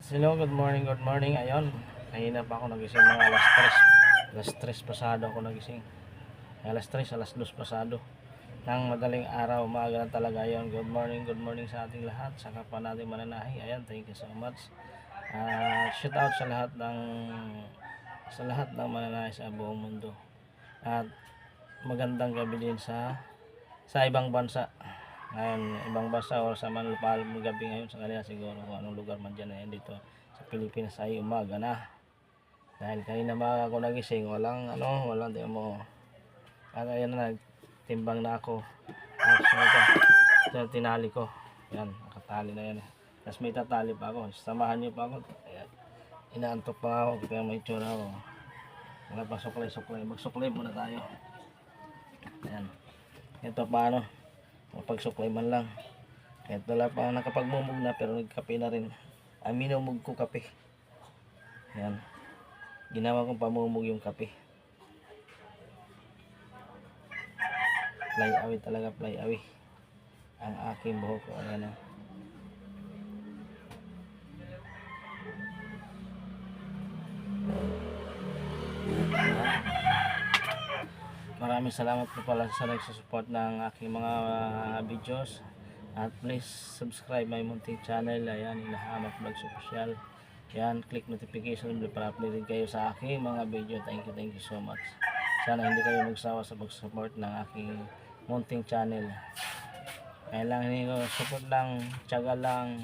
Hello, good morning, good morning. Ayun, kanina pa ako nagising mga alas 3 pasado ako nagising. Alas 3, alas 2 pasado ng madaling araw, umaga na talaga. Ayun, good morning sa ating lahat, sa kapwa nating mananahi. Ayun, thank you so much. Shout out sa lahat ng mananahi sa buong mundo. At magandang gabi din sa ibang bansa. Ngayon, ibang bansa o sa manlupalong gabi ngayon sa kanila siguro kung anong lugar man dyan. Ayan, dito sa Pilipinas ay umaga na. Dahil kanina mga ako nagising, walang di mo. At ayan na, nagtimbang na ako. Ito tinali ko. Yan, nakatali na yan. Tapos may tatali pa ako. Samahan niyo pa ako. Ayan, inaantok pa ako. Kaya may tsura ako. Wala pa suklay. Magsuklay muna tayo. Ayan. Ito paano? Pagsuklay man lang. Kahit wala pa nakapagmumug na pero nagkape na rin. Minumug ko kape. Yan. Ginawa kong pamumug yung kape. Fly away talaga, fly away. Ang aking buhok ko. Ayan o. Maraming salamat po pala sa nagsusupport ng aking mga videos. At please subscribe my munting channel. Ayan, Hinahanap Vlogs Official. Ayan, click notification bell para update din kayo sa aking mga video. Thank you so much. Sana hindi kayo magsawa sa pag-support ng aking munting channel. Kailangan nyo support lang, tiyaga lang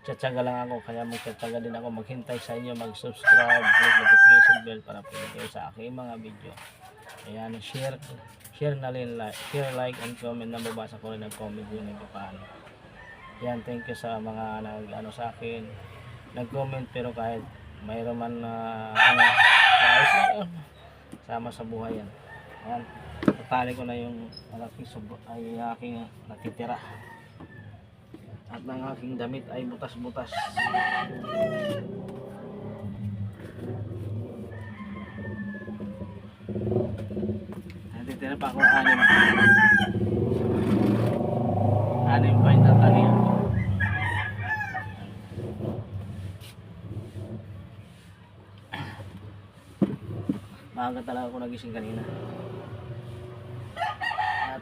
ako. Kaya magtataga din ako maghintay sa inyo, mag-subscribe, click notification bell para update kayo sa aking mga video. Ayan, share na rin, like and comment. Nababasa ko rin ang comment yun ito paano. Ayan, thank you sa mga sa akin nag-comment, pero kahit mayroon man ayos na yun, sama sa buhay yan. Ayan, tatali ko na yung aking natitira at ng aking damit ay butas-butas. Natitira pa ako 6 pa yung tatalian ko. Maaga talaga ako nagising kanina. At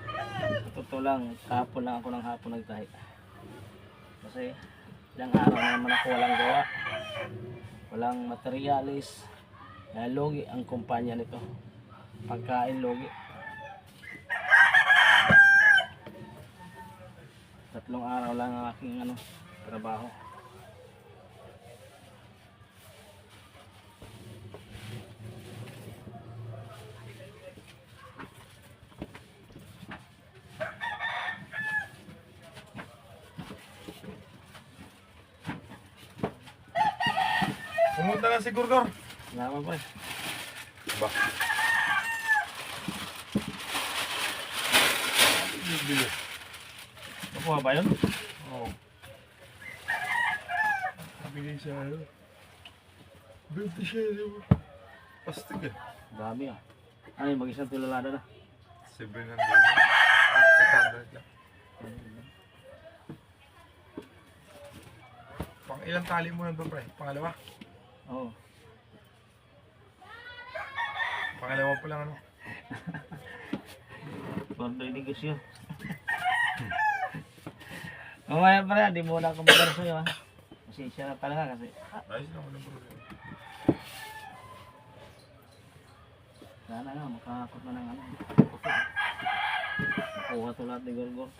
totoo lang, kahapon lang ako ng hapon nagtahi. Kasi ilang araw na naman ako walang gawa, walang materialis. Logi ang kumpanya nito, pagkain logi. 3 araw lang ang aking trabaho. Pumunta na si Gurgor. Salamat po. Ba? Nakuha ba yun? Oo. Nabigay siya ano. 20 siya yun. Plastic eh. Dami ah. Ano yung mag-isang tulalada na? 700 lang. 800 lang. Pang ilang tali mo nandun, pre? Pangalawa? Oo. Pangalawa pa lang ano. Bordoy negosyo. Mamaya pala, di muna ako mag-aral sa'yo ha. Pasensya na talaga kasi. Ayos lang, walang problema. Sana nga, makakakot na ng nakuha ito lahat ni Gorgor.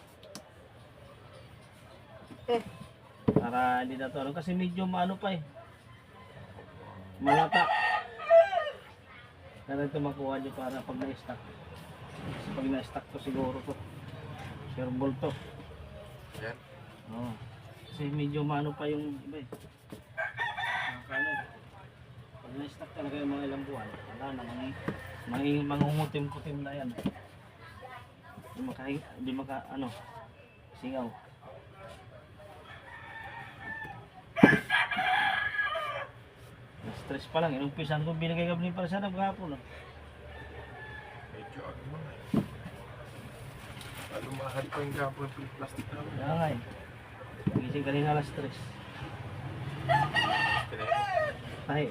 Para hindi na to. Kasi medyo pa eh. Malata. Sana ito makuha nyo para pag na-stack. Kasi pag na-stack to siguro to. Sureball to. Yan. Oo. Kasi medyo pa yung iba eh. Pag na-stack talaga yung mga ilang buwan, wala na, mangungutim-kutim na yan. Hindi maka singaw. Stress pa lang, inumpisan ko binigay gabi para sa nagkahapon. Medyo ano man eh. Lalo mahal pa yung gapon ng plastic na. Kaya nga eh. Gising kanina alas 3. Tahi,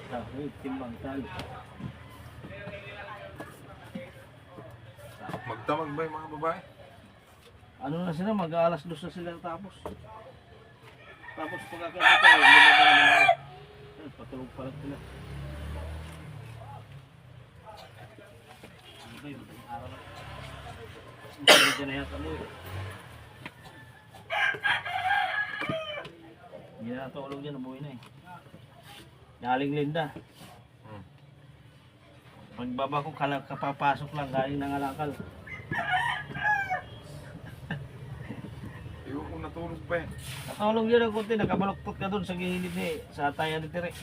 timbang tali. Magdamag ba yung mga babae? Ano na sila, mag-aalas 2 na sila tapos. Tapos pagkakita tayo, hindi na naman. Patulog pa lang sila. Ano ba yun? Araw na. Hindi dyan na yata mo eh. Hindi na natulog dyan, nabuhay na eh. Naling Linda. Pagbaba ko, kapapasok lang, galing ng alakal. Iwan ko natulog pa eh. Natulog yun ang kunti, nakabaluktot ka dun sa gilid eh, sa tayan ni Tere.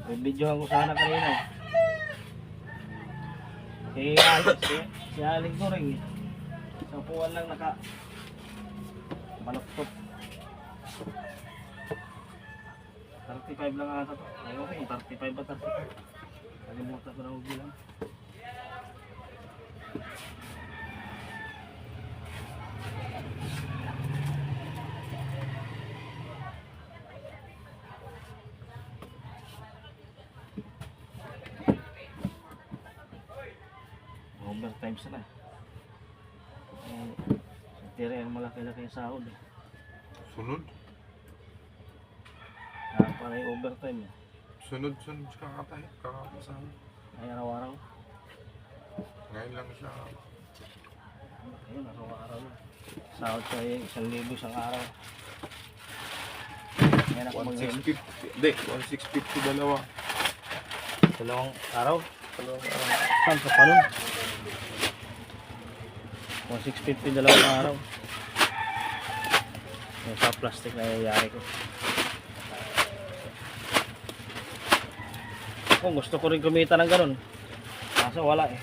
May video ko sana kanina eh. Si Aling ko rin eh. Sa upuan lang baluktot. 35 lang ata to. Ayaw ko, 35 ba 35? Kalimutan ko na huwag bilang. Overtime sila. Sa tira yung malaki-laki yung sahod eh. Sunod? Para yung overtime eh. Sunod siya kakapasama. Ay araw-araw. Ngayon lang siya. Ayun, araw-araw na. Sahod siya yung 1,000 isang araw. Ngayon ako 1,650. Hindi, 1,650 dalawa. Dalawang araw. Dalawang araw. Saan ka pa nun? 1,650 dalawang araw. Yung sa plastic na yayari ko. Kung gusto ko rin kumita ng ganun. Kaso wala eh.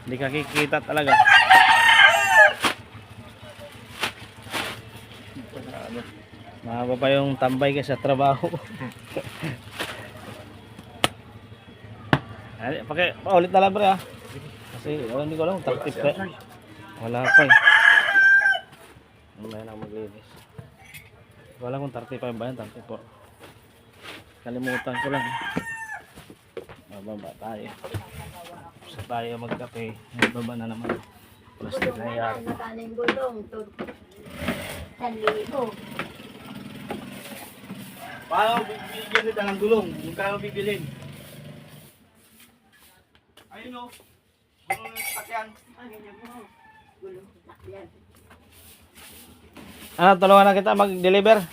Hindi ka kikita talaga. Mahaba pa yung tambay ka sa trabaho. Paulit na lang pre ah. Kasi hindi ko alam, 30 pe. Wala pa eh. Wala na maglinis. Wala kung 35 ba yan, 34. Kalimutan ko lang. Bababa tayo. Sa tayo magkape. Bababa na naman. Plastic na yari. Kaning gulong. 1,000. Paano bibigyan nila ng gulong? Yung kaya bibilhin. Ayun o. Gulong ng sakyan. Gulong sakyan. Ano, tulungan na kita mag-deliver?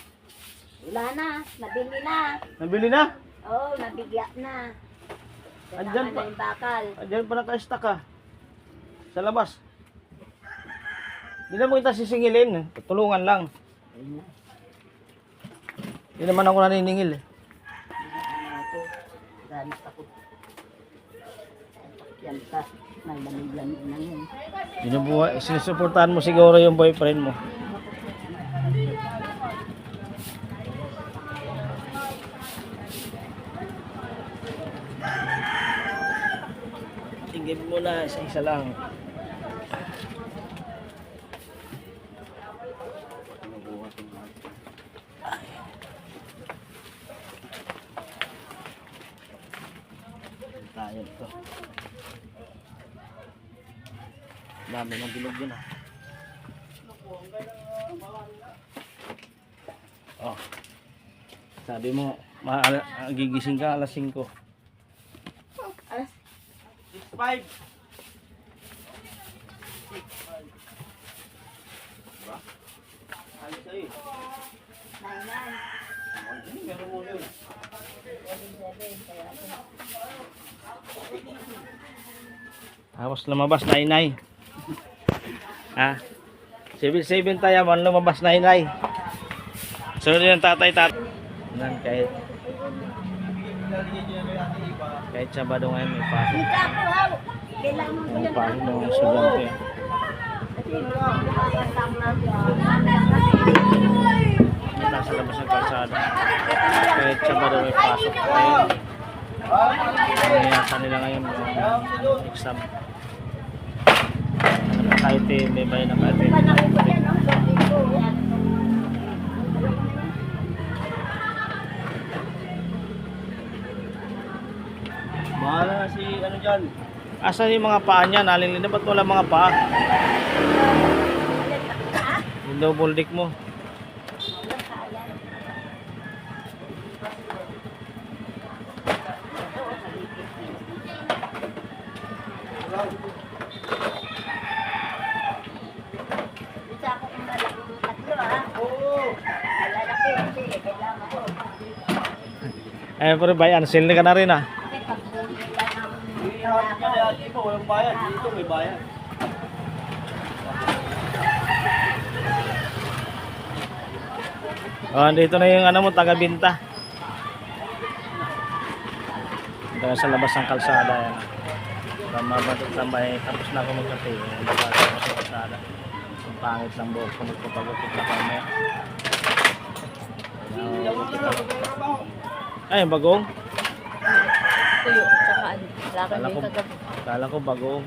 Wala na. Nabili na. Nabili na? Oo, nabigya na. Andyan Kailangan pa. na yung bakal. Diyan pa naka-stack ka. Sa labas. Hindi na mo kita sisingilin. Tulungan lang. Hindi naman ako naniningil eh. Ako, ganit ako. Yan ka. May lamig-lamig na yun. Binubuhay, sinusuportahan mo siguro yung boyfriend mo. Tingin mo na, isa lang. Tayo ito. Dami ng bilog yun ah. Oh. Sabi mo, gigising ka alas 5. Alas 6:05. Diba? Alis sa'yo. 9. Meron mo yun. Tapos lumabas na inay. Ha? 7-7 tayo man lumabas na inay. Sunod yung tatay. Nan kahit Sabado ngayon may pasok. Ika po ha. Kailangan mo May yan. pasok ng mga estudyante. Nasa labas ng kalsada. Kahit Sabado may pasok. Ngayon, nangyayasa nila ngayon yung exam. Kahit may bayan na kahit ano dyan. Asan yung mga paa niya? Nalilin ba't wala mga paa? Yung double dick mo. Isa ako kung malaking tatlo ha. Oo. Malalaki kasi kailangan ko. Eh, pero bay, unsil ka na rin ah. Kasi pag bumili lang ako ng Ihahat ka na ate mo, walang bayad. Dito may bayad. Oh, dito na yung ano mo, taga-binta. Dito na sa labas ng kalsada yan. Mabatot na may tapos na ako magkape. Labas ako sa kalsada. Ang pangit ng buhok ko, magpapagupit na kami. Ay, bagong. tuyo at saka ano. Laki Kala din ko, kagabi. kala ko bagong.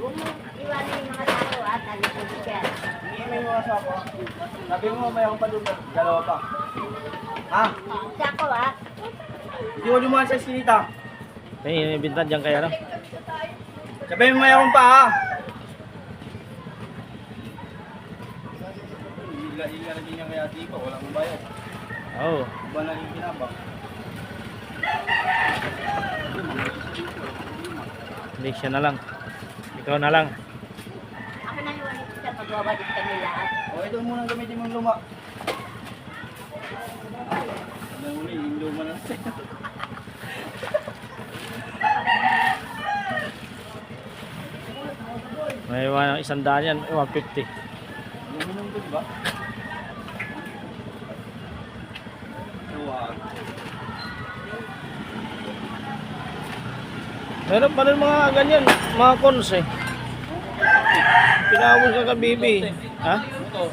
Huwag mo iwanan yung mga tao at alikod siya. Hindi may mga sapa. Sabi mo mayroon pa doon. Dalawa pa. Ha? Sako ha. Hindi ko dumaan sa sinita. May bintan dyan kaya no? Sabi mo mayroon pa ha? Ila na din niya kaya di pa. Walang bayad. Oo. Ba na yung pinabak? Hindi siya na lang. Ikaw na lang. Ako na yung ulit sa pagwawalik kami lahat. O ito muna gamitin mong luma. Ano muna yung luma na sa'yo. May 100 yan, 150. Luminong ko diba? Wow. Meron pa rin mga ganyan, mga cons eh. Pinawal ka ka, baby. Ha? Ito.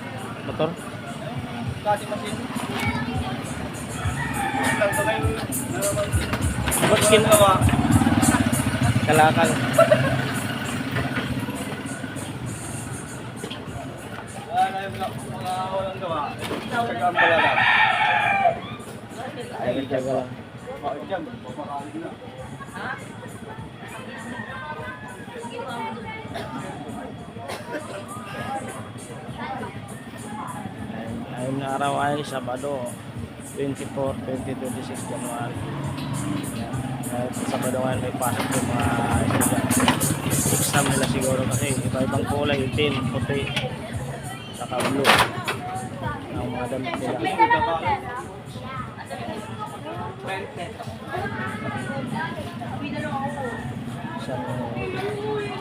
Motor? Kasi masin. Lang sa kayo. Ba't ginawa? Kalakal. Wala na yung mga walang gawa. Sagaan pala lang. Ay, nagjaga lang. Bakit dyan? Papakalit na. Ayun na araw ay Sabado, 24, 2026 January. Yan. Sabado ngayon may pasok yung mga estudyante. Exam nila siguro kasi iba-ibang kulay, itim, puti, saka blue. Ang mga damit nila. Isang,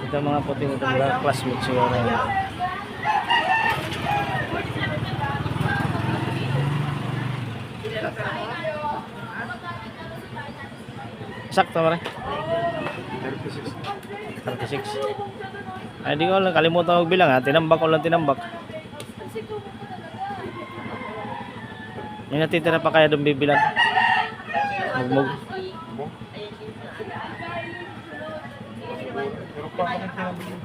ito mga puti nito mga classmates siguro. Sakto ba rin? 36. 36. Ay, di ko lang. Kalimutan ko bilang ha. Tinambak ko lang tinambak. Yung natitira pa kaya doon bibilang. Mugmug. Pero pa kami tinabili.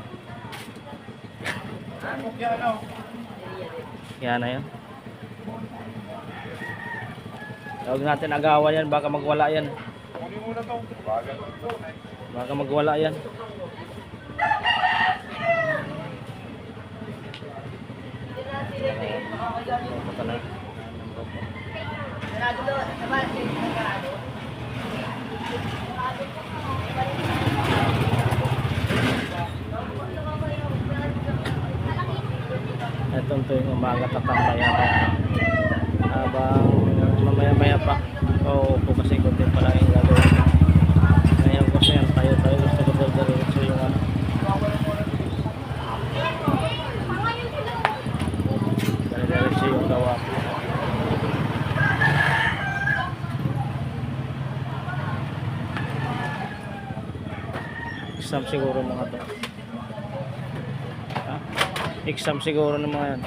Kaya na yan. Huwag natin agawan yan. Baka magwala yan. Kunin muna to. Bagal lang to. Baka magwala yan. Itong tuwing umaga tatambaya pa. Habang mamaya-maya pa. Oo, po kasi konti pa lang yung gagawin. Ngayon kasi yan tayo gusto ko diretso yung ano. Diretso yung gawa ko. Exam siguro mga to. Ha? Exam siguro ng mga yan.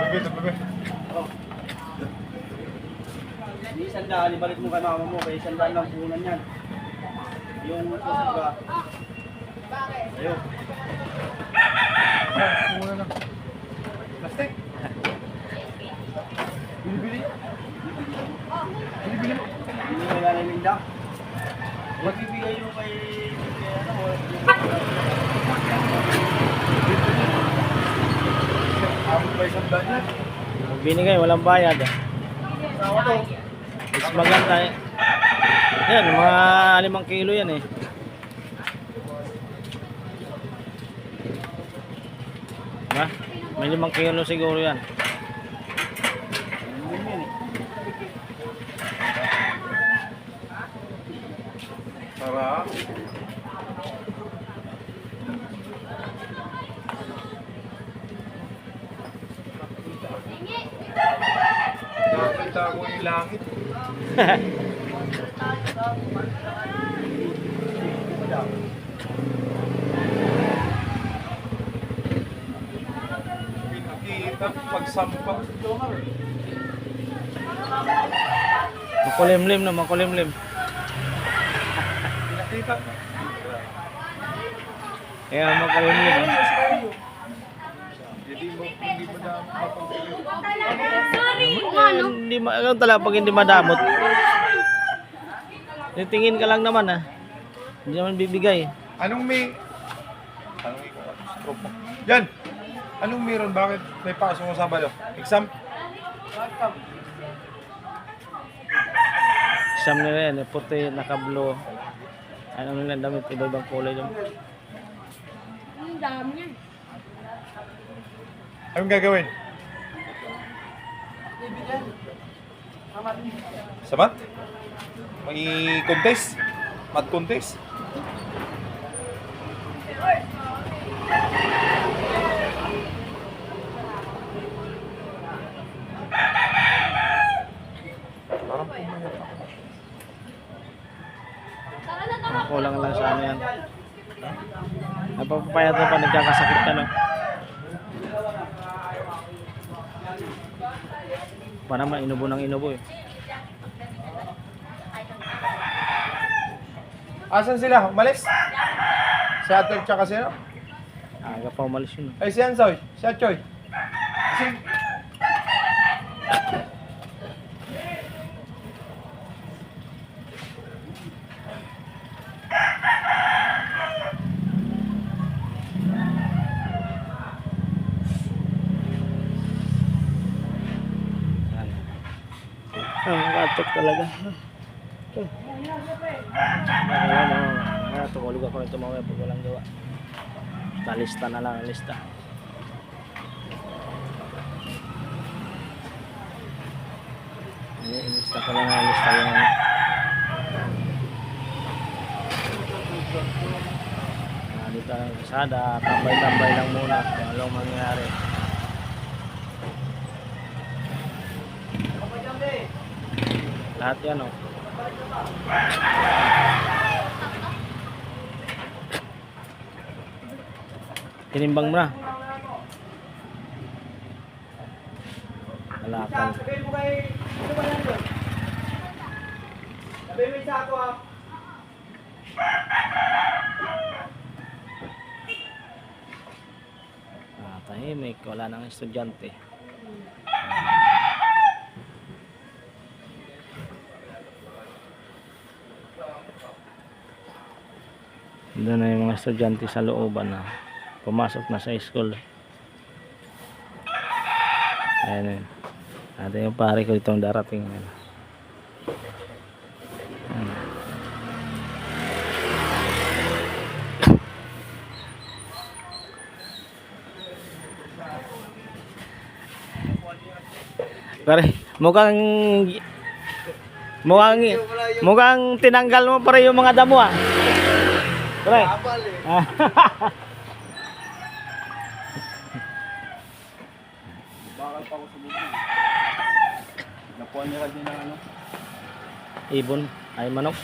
Tabi. Hindi sandaan, ibalik mo kay mama mo. Kaya sandaan lang punan yan. Yung susuga. Ayun. Muna lang. Plastic. Bili. ba isang daan yan? Binigay, walang bayad. Sawa to. Mas maganda eh. Yan, mga 5 kilo yan eh. Diba? May 5 kilo siguro yan. Para. Nakakita ko yung langit. Pinakita pagsampa. Makulimlim na, makulimlim. Pinakita. Kaya makulimlim. Hindi mo na mapagpili. Hindi ano talaga pag hindi madamot. Titingin ka lang naman ah. Hindi naman bibigay. Anong may... Anong ikaw? Stroke mo. Yan! Anong meron? Bakit may pasok mo Sabado? Exam? Exam nila yan, eh, puti, naka-blue. Ano nila damit, iba-ibang kulay lang. Ang dami yan. Anong gagawin? Sa math? May contest? Math contest? Parang pumayat ako. Kulang lang sa ano yan. Napapapayat mo pa, nagkakasakit ka no. Pa naman, inubo ng inubo eh. Asan sila? Umalis? Si Atoy tsaka si ano? Aga pa umalis yun. Ay, si Ansoy. Si Achoy. Si... Nakatok talaga. Tumulog ako nito mamaya pag walang gawa. Lista na lang, lista. Lista ko lang ang lista yung ano. Dito ang kasada, tambay-tambay lang muna kung anong mangyari. Lahat yan oh. Tinimbang mo na. Malakal. Sabihin mo kay... Ano ba yan doon? Sabihin mo isa ako ah. Tahimik, wala nang estudyante. Doon na yung mga estudyante sa looban na pumasok na sa school. Ayan yun. Ate yung pare ko itong darating. Ayan. Pare, mukhang tinanggal mo pare yung mga damo ah. Pare. Bakal pa ako sa buko. Napuan niya din ng ano. Ibon, ay manok.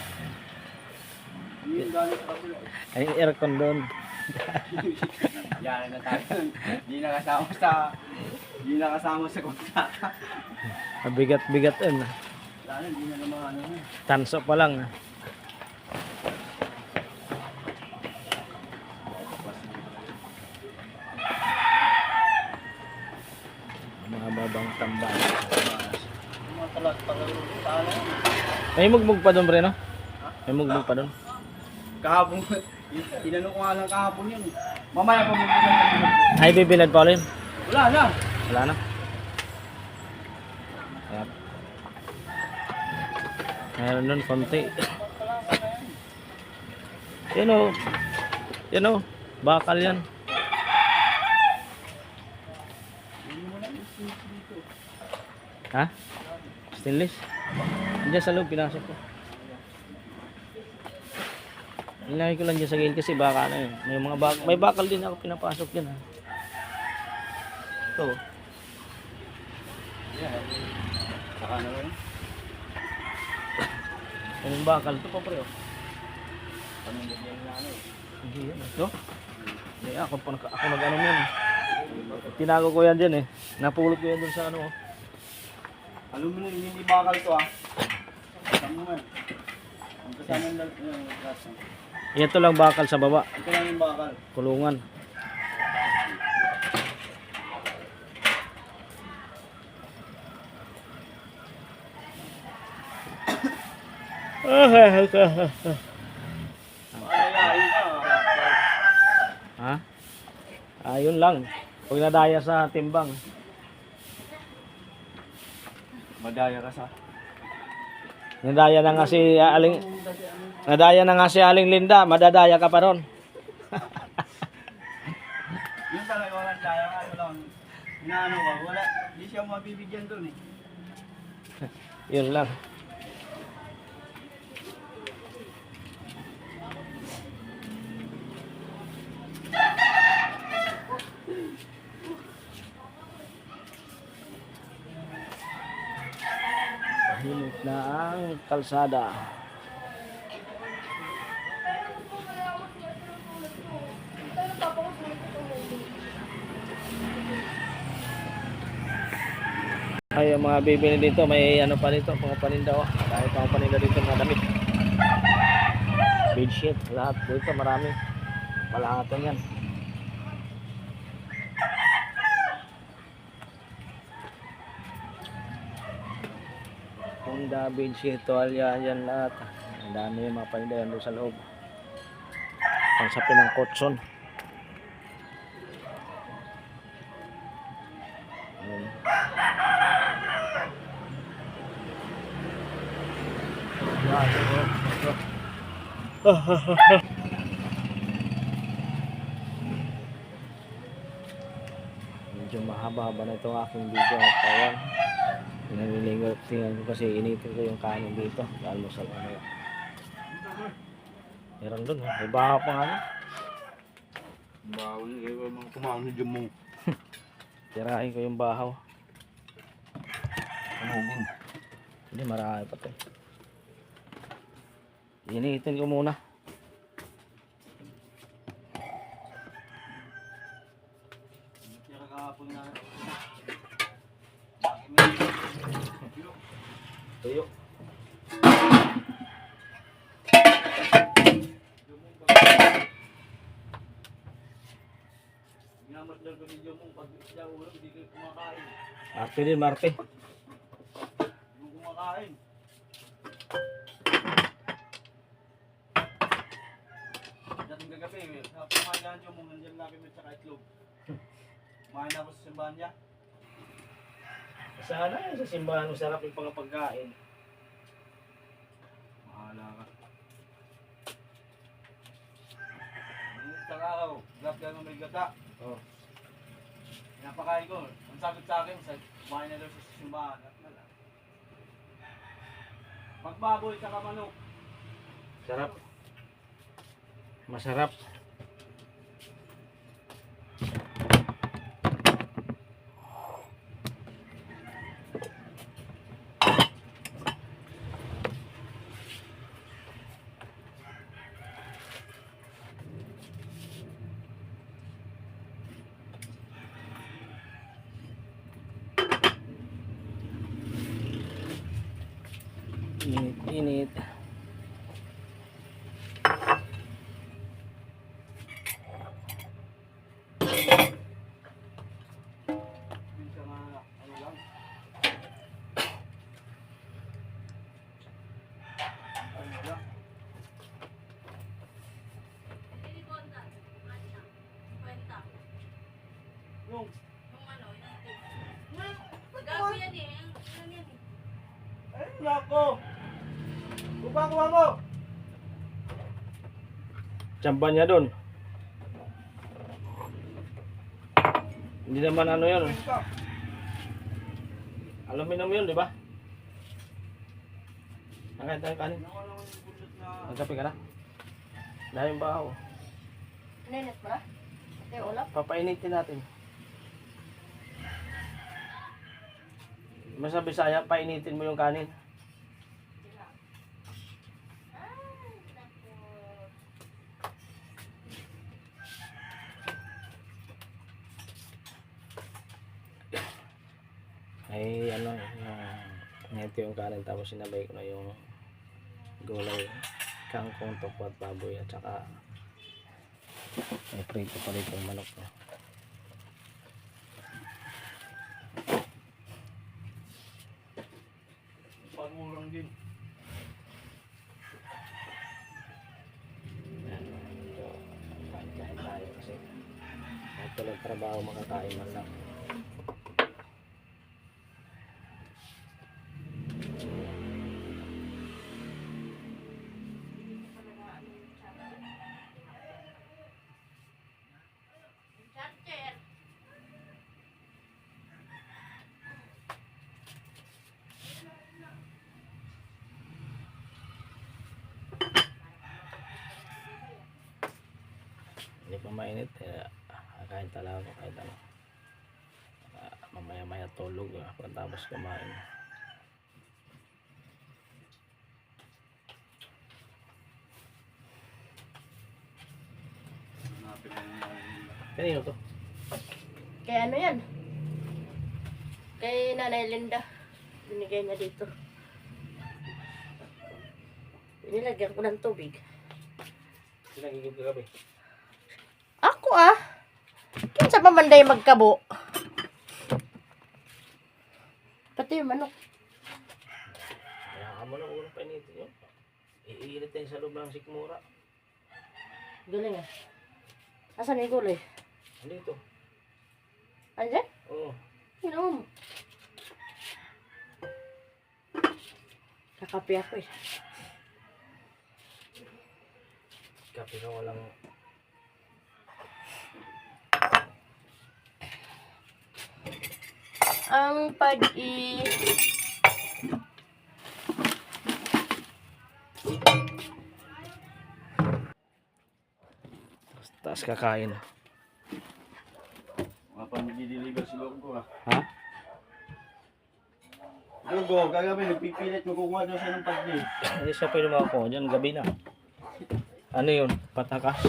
Yung galing sa kapila. Ay aircon doon. Yan na tayo. Hindi nakasama sa kontrata. Bigat-bigat yun. Lalo, hindi na naman ano. Tanso pa lang. Mga babang tambay. Mga talat pa lang sa ano. May mugmug pa doon, Breno? May mugmug pa doon. Kahapon, tinanong ko nga lang kahapon yun. Mamaya pa mo. Ay, bibilad pa ulit. Wala na. Wala na. Ayan. Meron nun konti. Yan o. Yan o. Bakal yan. Ha? Stainless? Diyan sa loob, pinasok ko. Nilagay ko lang dyan sa gilid kasi baka na yun. May bakal din ako pinapasok dyan ha. Ito. Saka na rin. Yung bakal. Ito pa pre, oh. Panunod yan na ano eh. Hindi yan. Ito? Hindi, ako nag-ano yan. Tinago ko yan dyan eh. Napulot ko yan dun sa ano. Alam mo na, hindi bakal to ah. Tama mo yan. Ang kasama yung klasa. Ito lang bakal sa baba. Ito lang yung bakal. Kulungan. Maalayain ka. Ha? Ayun lang. Pag nadaya sa timbang. Madaya ka sa. Nadaya na nga si Aling Linda, madadaya ka pa ron. Yung talaga walang daya ka. Walang inaano ka. Wala. Hindi siya mabibigyan dun eh. Yun lang. Tahimik na ang kalsada. Ay, yung mga bibili dito, may ano pa dito, mga paninda oh. Kahit mga paninda dito, mga damit. Bedsheet, lahat dito, marami. Palahatan yan. Honda, bedsheet, tuwalya, yan lahat. Ang dami yung mga paninda yan doon sa loob. Pansapin ng kotson. Ayan. Medyo mahaba-haba na itong aking video. Kaya nanilingot tingnan ko kasi initin ko yung kanin dito. Almusal ano. Meron dun, may baha pa nga na. Bawo na kayo mga kumaon sa dyan mo. Tirahin ko yung bahaw. Kamugon. Hindi, marami pa ito. Initin ko muna. Kaya kakahapon na. Tuyo. Minamasdal ko ni Jomong pag siya ulo, hindi kayo kumakain. Marte din, Marte. Yung kumakain. Dating kagabi, kumain ka ng Jomong, nandiyan laki mo tsaka itlog. Kumain ako sa simbahan niya. Sana sa simbahan, masarap yung pagkain. Mahala ka. Isang araw, grab ka ng may gata. Oh. Pinapakain ko. Ang sagot sa akin, kumain na daw sa simbahan. At wala. Pagbaboy sa manok. Sarap. Masarap. Init. Minsan ano lang. Ano lang. Yung Ay, nako. Kuha mo. Tsamban niya doon. Hindi naman ano yun. Aluminum yun, di ba? Nakahit tayo kanin. Magkape ka na? Dahil yung bahaw. Ninit mo na? Ito yung ulap? Papainitin natin. Basta Bisaya, painitin mo yung kanin. Ay ano, nito yung kanin tapos sinabay ko na yung gulay, kangkong, tokwa at baboy at saka may prito pa rito yung manok na. Pagmurang din. Kain tayo kasi kahit walang trabaho makakain man lang. Hindi pa mainit, kain talaga ako kahit ano. Mamaya-maya tulog pagkatapos kumain. Kanino to? Kaya ano yan? Kay Nanay Linda. Binigay niya dito. Nilagyan ko ng tubig. Sinagigib ka gabi? Ako kinsa pa man day magkabo. Pati yung manok. Kaya ka mo na unang painitin yun. Iilit tayo sa loob ng sikmura. Galing Asan yung gulay? Andito. Andyan? Oo. Inom. Kakape ako Kape ka walang ang pag-i taas kakain. Mga pa mag-deliver si Logo Ha? Logo, kagabi nagpipilit magkukuha daw siya ng pagdi. Hindi siya pwede makakuha dyan, gabi na. Ano yun? Patakas?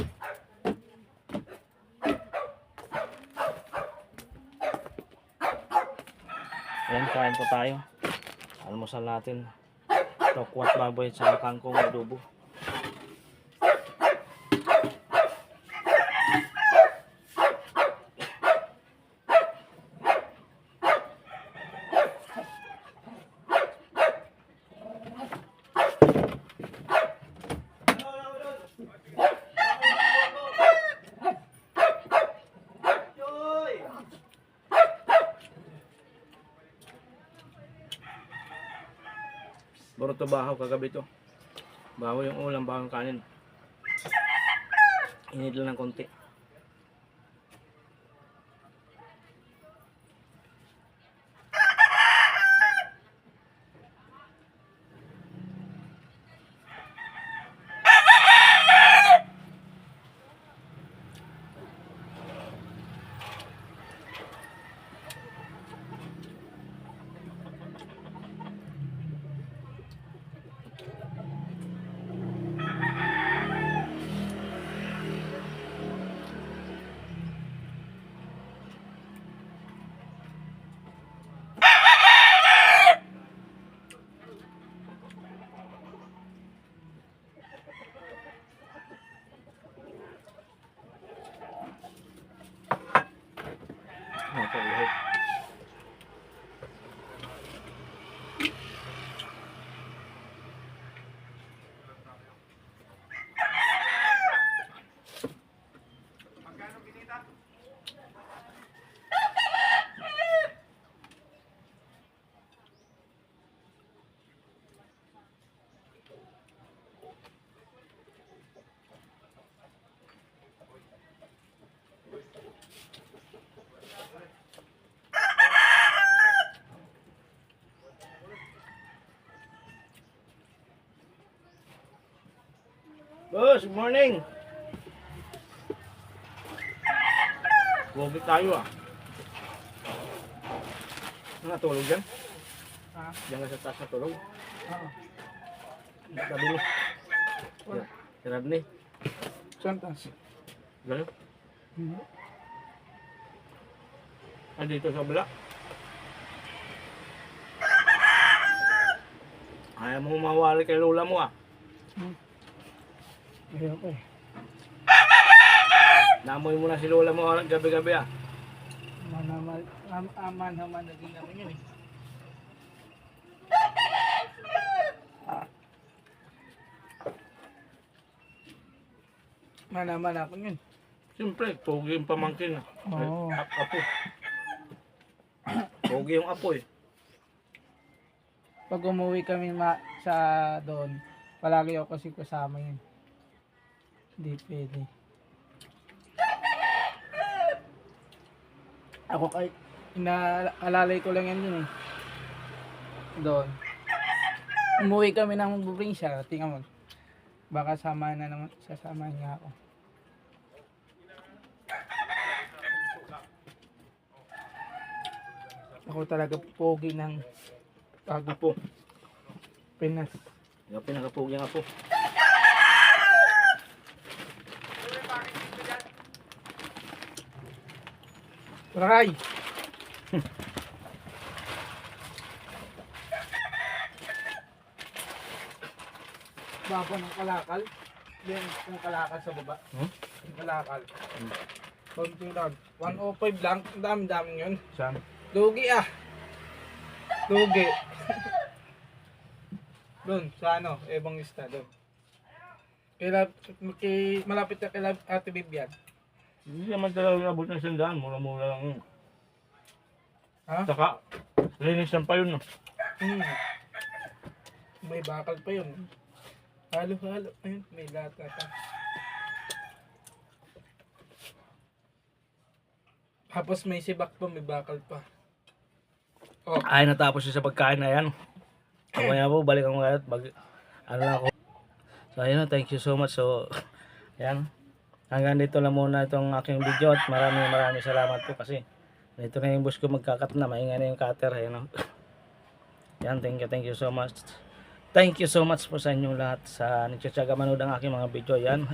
Ayan, kain po tayo. Almusal natin. Tokwat baboy at saka kangkong adobo. Baro to bahaw kagabi to. Bahaw yung ulam, bahaw yung kanin. Inid lang ng konti. Boss, good morning. Gobi tayo ah. Natulog dyan? Ha? Diyan ka sa taas natulog? Oo. Sabi mo. Si Rodney. Santas. Gano'n? Ah, dito sa bala. Ayaw mo mawali kay lola mo ah. Ayoko eh. Namoy mo na si lola mo gabi-gabi ah. Aman-aman naging namin yun eh. Manaman ako yun. Siyempre, pogi yung pamangkin ah. Oo. Apo. Pogi yung apo eh. Pag umuwi kami sa doon, palagi ako kasi kasama yun. Hindi pwede. Ako kahit inaalalay ko lang yan yun eh. Doon. Umuwi kami ng probinsya, tingnan mo. Baka sasamahan niya ako. Ako talaga pogi ng Apo. Pinas. Yung pinakapogi yung apo. Aray! Baba ng kalakal. Yan, yung kalakal sa baba. Yung kalakal. Konti lang. 105 lang. Ang dami-dami yun. Saan? Lugi ah. Lugi. Doon, sa ano, Ebangista, doon. Malapit na kay Ate Bibian. Hindi naman talaga nabot ng 100. Mura-mura lang yun. Ha? Saka, linisan pa yun no? Hmm. May bakal pa yun. Halo-halo. Ayun, may lata pa. Tapos may sibak pa, may bakal pa. Oh, Ay, natapos yun sa pagkain na yan. Mamaya po, balik ako ngayon. Ano na ako. So, ayun, thank you so much. So, yan. Hanggang dito lang muna itong aking video at maraming salamat po kasi dito na yung bus ko magkakat na. Maingay na yung cutter. Ayun, yan, thank you so much. Thank you so much po sa inyong lahat sa nagtsatsaga manood ang aking mga video. Yan.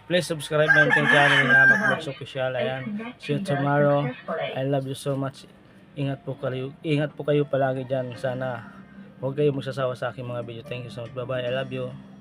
Please subscribe na yung channel ni Hamak Vlogs Official. Ayan. See you tomorrow. I love you so much. Ingat po kayo palagi dyan. Sana huwag kayo magsasawa sa aking mga video. Thank you so much. Bye bye. I love you.